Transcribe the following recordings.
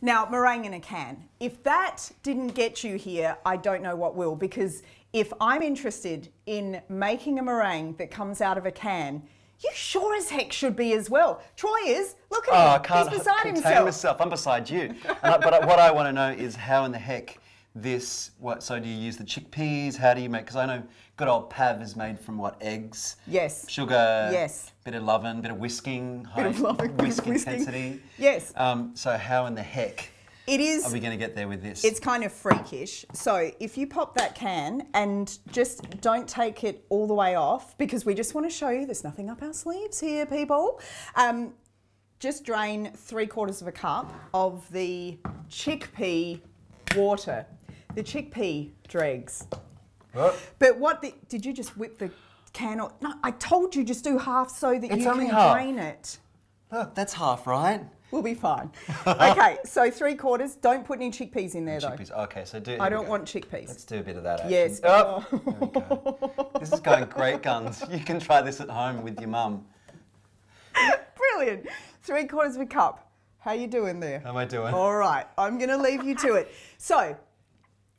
Now, meringue in a can. If that didn't get you here, I don't know what will, because if I'm interested in making a meringue that comes out of a can, you sure as heck should be as well. Troy is. Look at him. I can't He's beside contain himself. myself. I'm beside you. But what I want to know is how in the heck so do you use the chickpeas? How do you make, because I know good old pav is made from what, eggs? Yes. Sugar? Yes. Bit of loving, bit of whisking, high whisk intensity? Yes. So how in the heck are we going to get there with this? It's kind of freakish. So if you pop that can and just don't take it all the way off, because we just want to show you there's nothing up our sleeves here, people. Just drain 3/4 of a cup of the chickpea water. The chickpea dregs. What? But did you just whip the can off? No, I told you just do half so that you can drain it. Look, that's half, right? We'll be fine. Okay, so 3/4. Don't put any chickpeas in there though. Chickpeas. Okay, so I don't want chickpeas. Let's do a bit of that. Actually. Yes. Oh, there we go. This is going great guns. You can try this at home with your mum. Brilliant. 3/4 of a cup. How you doing there? How am I doing? All right, I'm going to leave you to it. So,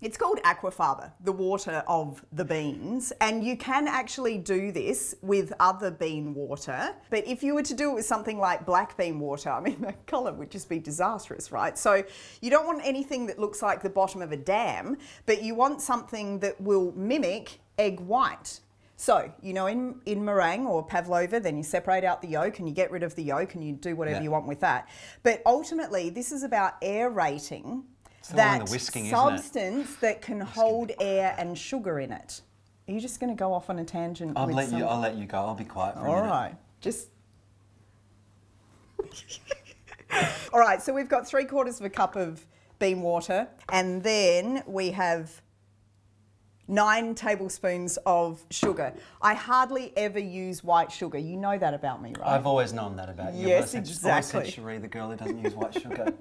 it's called aquafaba, the water of the beans, and you can actually do this with other bean water, but if you were to do it with something like black bean water, I mean, the colour would just be disastrous, right? So you don't want anything that looks like the bottom of a dam, but you want something that will mimic egg white. So, you know, in meringue or pavlova, then you separate out the yolk and you get rid of the yolk and you do whatever you want with that. But ultimately, this is about aerating that substance that can hold air and sugar in it. Are you just going to go off on a tangent? I'll let you go. I'll be quiet for a minute. All right. Just... All right, so we've got 3/4 of a cup of bean water, and then we have 9 tablespoons of sugar. I hardly ever use white sugar. You know that about me, right? I've always known that about you. Yes, exactly. I said Cherie, the girl who doesn't use white sugar.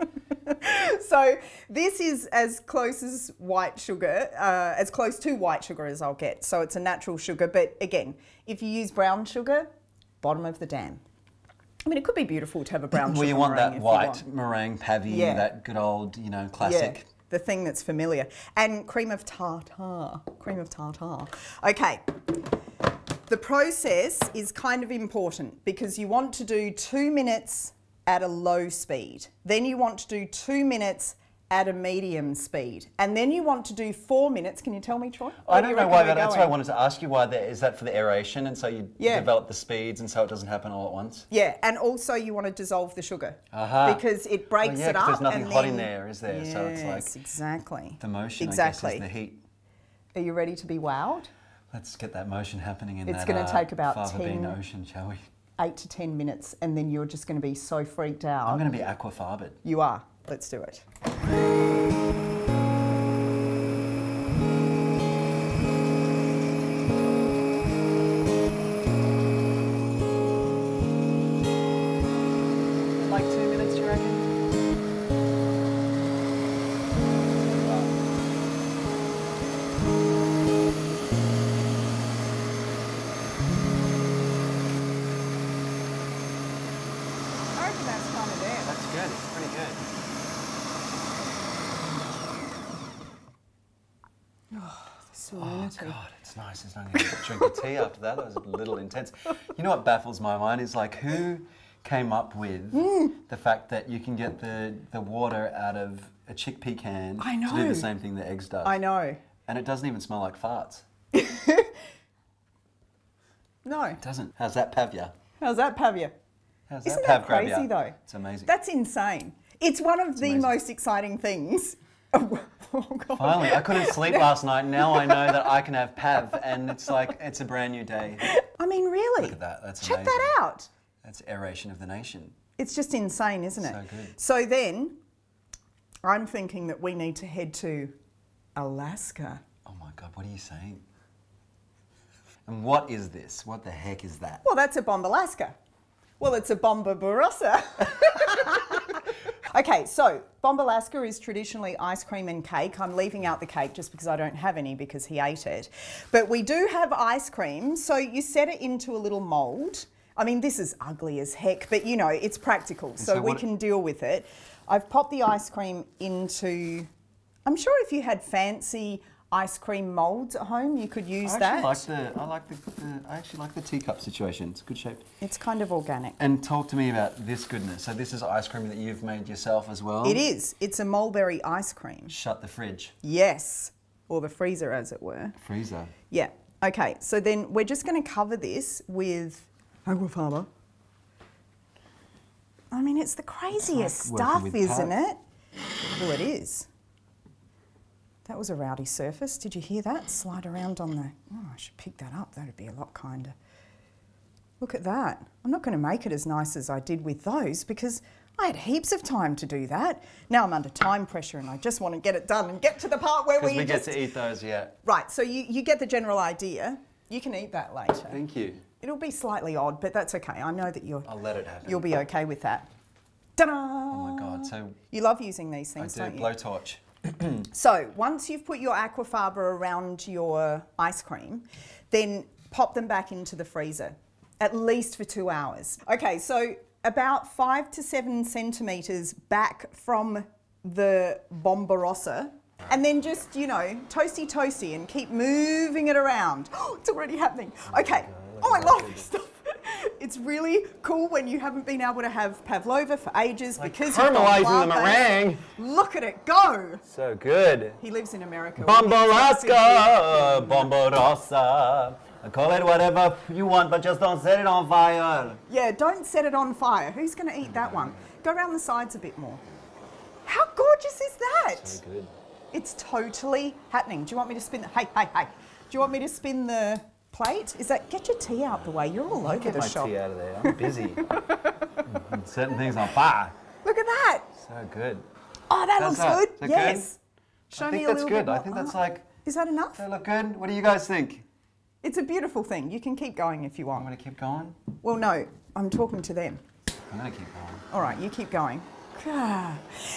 So this is as close as white sugar, as close to white sugar as I'll get. So it's a natural sugar, but again, if you use brown sugar, bottom of the dam. I mean, it could be beautiful to have a brown sugar. Well, you want that white want. meringue pavy, that good old, you know, classic. Yeah. The thing that's familiar. And cream of tartar. Cream of tartar. Okay. The process is kind of important because you want to do 2 minutes at a low speed. Then you want to do 2 minutes at a medium speed. And then you want to do 4 minutes. Can you tell me, Troy? I don't know why that's why I wanted to ask you why that is. That for the aeration, and so you develop the speeds and so it doesn't happen all at once? Yeah, and also you want to dissolve the sugar because it breaks it up. There's nothing hot in there, is there? Yes, so it's like exactly. The motion, I guess, is the heat. Are you ready to be wowed? Let's get that motion happening in it's going to take about fava bean ocean, shall we? 8 to 10 minutes, and then you're just going to be so freaked out. I'm going to be aquafabed. You are. Let's do it. Like 2 minutes, do you reckon? I reckon that's kind of there. That's good. It's pretty good. Oh God, it's nice. It's not going to drink a tea after that. That was a little intense. You know what baffles my mind is like who came up with the fact that you can get the water out of a chickpea can to do the same thing that eggs does. I know. And it doesn't even smell like farts. No. It doesn't. How's that pavia? How's that pavia? How's Isn't that that crazy though? It's amazing. That's insane. It's one of the most exciting things. Oh, God. Finally, I couldn't sleep last night. Now I know that I can have pav, and it's like it's a brand new day. I mean, really. Look at that. That's Check amazing. that out. That's aeration of the nation. It's just insane, isn't it? So good. So then, I'm thinking that we need to head to Alaska. Oh my God, what are you saying? And what is this? What the heck is that? Well, that's a bomb Alaska. Well, it's a bomba barossa. Okay, so bomb Alaska is traditionally ice cream and cake. I'm leaving out the cake just because I don't have any because he ate it. But we do have ice cream. So you set it into a little mold. I mean, this is ugly as heck, but you know, it's practical, so we can deal with it. I've popped the ice cream into, I'm sure if you had fancy ice cream molds at home, you could use that. I actually like the teacup situation. It's a good shape. It's kind of organic. And talk to me about this goodness. So this is ice cream that you've made yourself as well? It is. It's a mulberry ice cream. Shut the fridge. Yes. Or the freezer, as it were. Freezer. Yeah. Okay, so then we're just going to cover this with aquafaba. I mean, it's the craziest stuff, isn't it? Well, it is. That was a rowdy surface. Did you hear that? Slide around on the... Oh, I should pick that up. That'd be a lot kinder. Look at that. I'm not going to make it as nice as I did with those because I had heaps of time to do that. Now I'm under time pressure and I just want to get it done and get to the part where we get to eat those, yeah. Right, so you get the general idea. You can eat that later. Thank you. It'll be slightly odd, but that's okay. I know that I'll let it happen. You'll be okay with that. Ta-da! Oh my God, so... You love using these things, I do, don't you? blowtorch. So once you've put your aquafaba around your ice cream, then pop them back into the freezer, at least for 2 hours. Okay, so about 5 to 7 centimetres back from the bombarossa, and then just, you know, toasty and keep moving it around. Oh, it's already happening. Okay. Oh, I love this stuff. It's really cool when you haven't been able to have pavlova for ages because you've got caramelizing the meringue. Look at it go. So good. He lives in America. Bombalasca, bombarossa. Call it whatever you want, but just don't set it on fire. Yeah, don't set it on fire. Who's going to eat that one? Go around the sides a bit more. How gorgeous is that? So good. It's totally happening. Do you want me to spin the... Hey. Do you want me to spin the plate? Is that... Get your tea out the way. You're all over the shop. Get my tea out of there. I'm busy. Setting things on fire. Look at that. So good. Oh, that looks good. Is that Yes. good? Show I me think a that's little good. bit more. I think that's like... Is that enough? Does that look good? What do you guys think? It's a beautiful thing. You can keep going if you I'm want. going to keep going. Well, no. I'm talking to them. I'm going to keep going. All right, you keep going.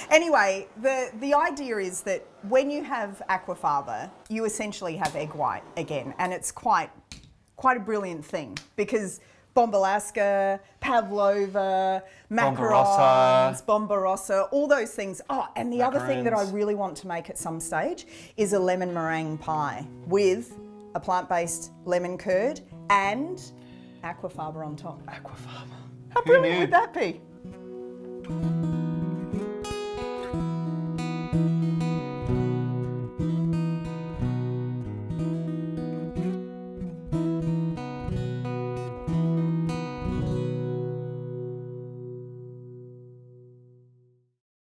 Anyway, the idea is that when you have aquafaba, you essentially have egg white again, and it's quite a brilliant thing because bombalasca, pavlova, macarons, bombarossa, all those things. Oh, and the other thing that I really want to make at some stage is a lemon meringue pie with a plant-based lemon curd and aquafaba on top. Aquafaba. How brilliant would that be?